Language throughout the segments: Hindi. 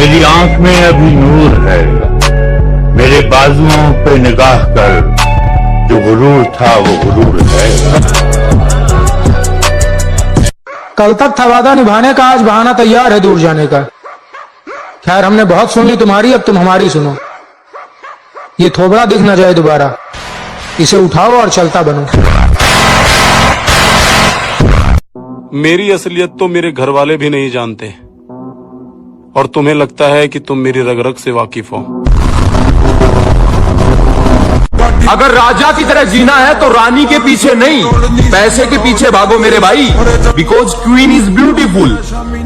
मेरी आंख में अभी नूर है, मेरे बाजुओं पे निगाह कर, जो गुरूर था वो गुरूर है। कल तक था वादा निभाने का, आज बहाना तैयार है दूर जाने का। खैर हमने बहुत सुन ली तुम्हारी, अब तुम हमारी सुनो। ये थोबड़ा दिख न जाए दोबारा, इसे उठाओ और चलता बनो। मेरी असलियत तो मेरे घर वाले भी नहीं जानते, और तुम्हें लगता है कि तुम मेरी रग रग से वाकिफ हो। अगर राजा की तरह जीना है तो रानी के पीछे नहीं, पैसे के पीछे भागो मेरे भाई। Because queen is beautiful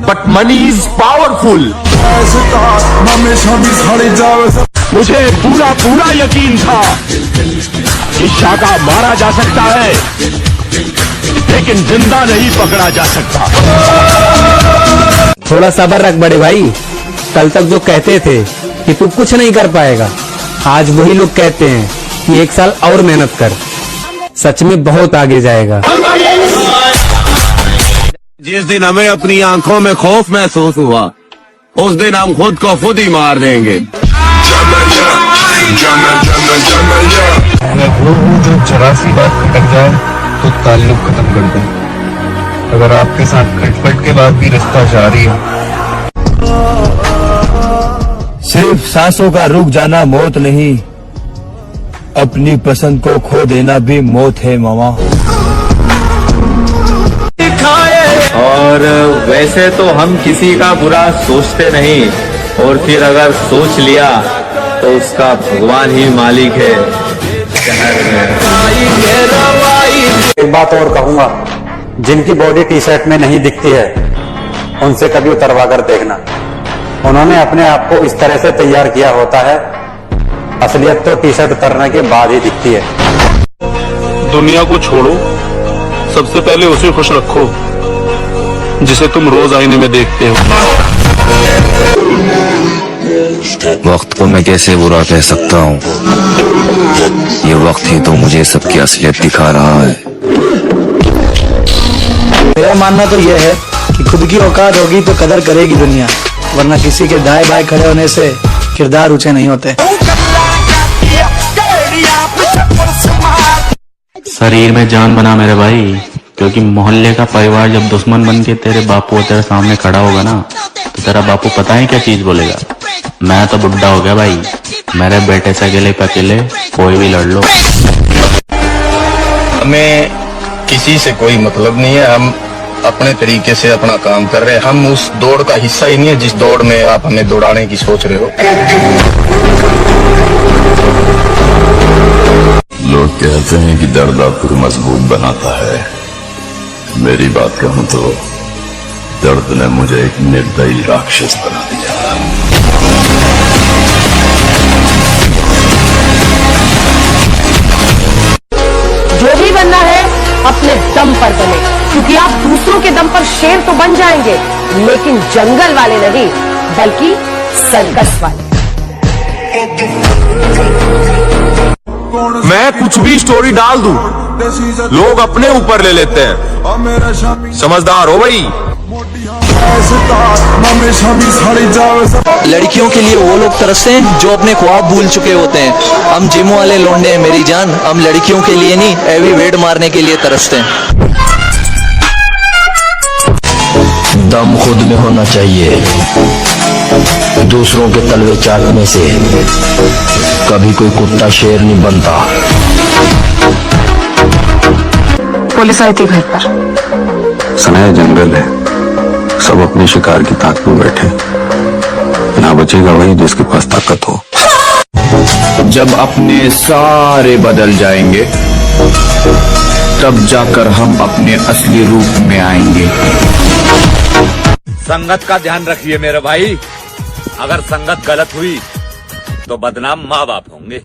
but money is powerful. मुझे पूरा पूरा यकीन था कि शाका मारा जा सकता है, लेकिन जिंदा नहीं पकड़ा जा सकता। थोड़ा सब्र रख बड़े भाई। कल तक जो कहते थे कि तू कुछ नहीं कर पाएगा, आज वही लोग कहते हैं कि 1 साल और मेहनत कर, सच में बहुत आगे जाएगा। जिस दिन हमें अपनी आंखों में खौफ महसूस हुआ, उस दिन हम खुद को खुद ही मार देंगे। मैं वो हूँ जो 84 बार खटक जाए तो ताल्लुक खत्म कर दे। अगर आपके साथ खटपट के बाद भी रिश्ता जारी है। सिर्फ सांसों का रुक जाना मौत नहीं, अपनी पसंद को खो देना भी मौत है मामा। और वैसे तो हम किसी का बुरा सोचते नहीं, और फिर अगर सोच लिया तो उसका भगवान ही मालिक है। एक बात और कहूंगा, जिनकी बॉडी टी शर्ट में नहीं दिखती है उनसे कभी उतरवा कर देखना। उन्होंने अपने आप को इस तरह से तैयार किया होता है, असलियत तो टी शर्ट उतरने के बाद ही दिखती है। दुनिया को छोड़ो, सबसे पहले उसे खुश रखो जिसे तुम रोज आईने में देखते हो। वक्त को मैं कैसे बुरा कह सकता हूँ, ये वक्त ही तो मुझे सबकी असलियत दिखा रहा है। मेरा मानना तो यह है कि खुद की औकात होगी तो कदर करेगी दुनिया, वरना किसी के दाएं बाएं खड़े होने से किरदार ऊंचे नहीं होते। शरीर में जान बना मेरे भाई, क्योंकि मोहल्ले का परिवार जब दुश्मन बन के तेरे बापू तेरे सामने खड़ा होगा ना, तो तेरा बापू पता है क्या चीज बोलेगा? मैं तो बुढ़ा हो गया भाई, मेरे बेटे से अकेले पे अकेले कोई भी लड़ लो। हमें किसी से कोई मतलब नहीं है, हम अपने तरीके से अपना काम कर रहे हैं। हम उस दौड़ का हिस्सा ही नहीं है जिस दौड़ में आप हमें दौड़ाने की सोच रहे हो। लोग कहते हैं कि दर्द आपको मजबूत बनाता है, मेरी बात कहूं तो दर्द ने मुझे एक निर्दयी राक्षस बना दिया। जो भी बनना है अपने दम पर बने, क्योंकि आप दूसरों के दम पर शेर तो बन जाएंगे, लेकिन जंगल वाले नहीं, बल्कि सर्कस वाले। मैं कुछ भी स्टोरी डाल दूं, लोग अपने ऊपर ले लेते हैं। समझदार हो भाई। लड़कियों के लिए वो लोग तरसते हैं जो अपने ख्वाब भूल चुके होते हैं। हम जिम वाले लौंडे हैं मेरी जान, हम लड़कियों के लिए नहीं, हैवी वेट मारने के लिए तरसते हैं। दम खुद में होना चाहिए, दूसरों के तलवे चाटने से कभी कोई कुत्ता शेर नहीं बनता। पुलिस आई थी घर पर। सनाया जंगल है, सब अपने शिकार की ताक में बैठे, ना बचेगा वही जिसके पास ताकत हो। जब अपने सारे बदल जाएंगे तब जाकर हम अपने असली रूप में आएंगे। संगत का ध्यान रखिए मेरे भाई, अगर संगत गलत हुई तो बदनाम माँ बाप होंगे।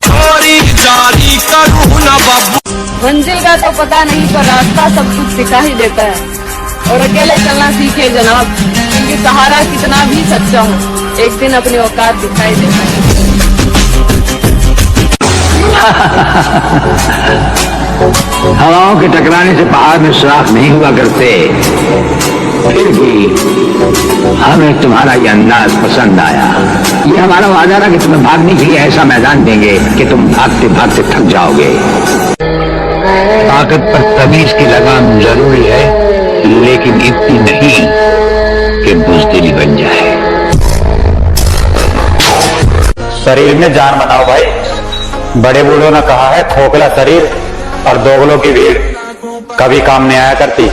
मंजिल का तो पता नहीं, पर रास्ता सब कुछ सिखा ही देता है। और अकेले चलना सीखे जनाब, क्योंकि सहारा कितना भी सच्चा हो, एक दिन अपनी औकात दिखाई देता है। हवाओं के टकराने से पहाड़ में सुराख नहीं हुआ करते, फिर भी हमें तुम्हारा ये अंदाज पसंद आया। ये हमारा वादा था कि तुम्हें भागने के लिए ऐसा मैदान देंगे कि तुम भागते भागते थक जाओगे। ताकत पर तमीज की लगाम जरूरी है, लेकिन इतनी नहीं कि बुज़दिली बन जाए। शरीर में जान बनाओ भाई। बड़े बूढ़ों ने कहा है खोखला शरीर और दोगलों की भीड़ कभी काम नहीं आया करती।